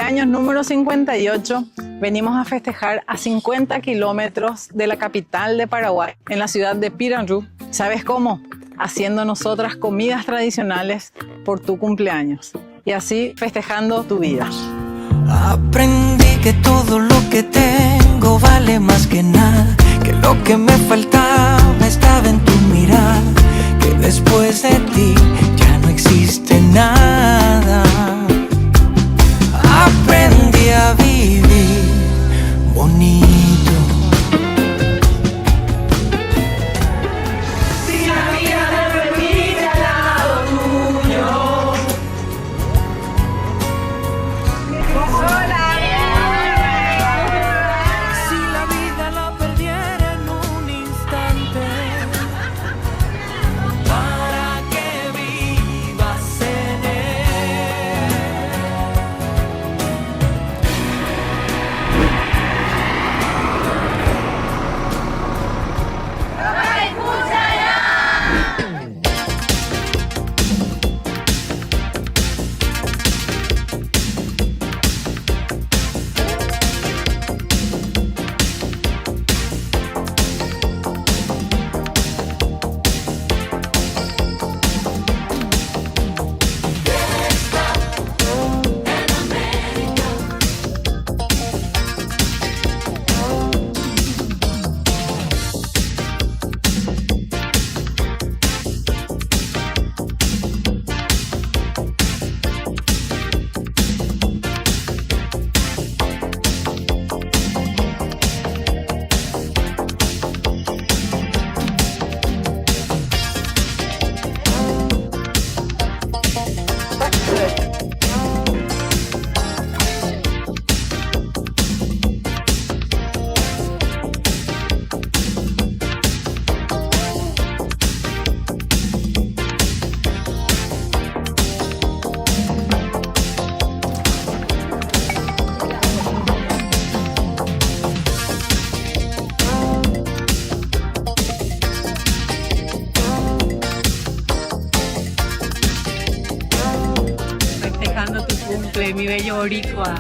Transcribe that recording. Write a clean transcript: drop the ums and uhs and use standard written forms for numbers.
cumpleaños número 58 venimos a festejar a 50 kilómetros de la capital de Paraguay, en la ciudad de Piranhú. ¿Sabes cómo? Haciendo nosotras comidas tradicionales por tu cumpleaños y así festejando tu vida. Aprendí que todo lo que tengo vale más que nada, que lo que me faltaba estaba en tu mirada, que después de ti ya no existe nada. Aprendí a vivir bonito. Si la vida me permite al lado tuyo. Si la vida la perdiera en un instante, para que vivas en él. Festejando tu cumple, mi bello boricua.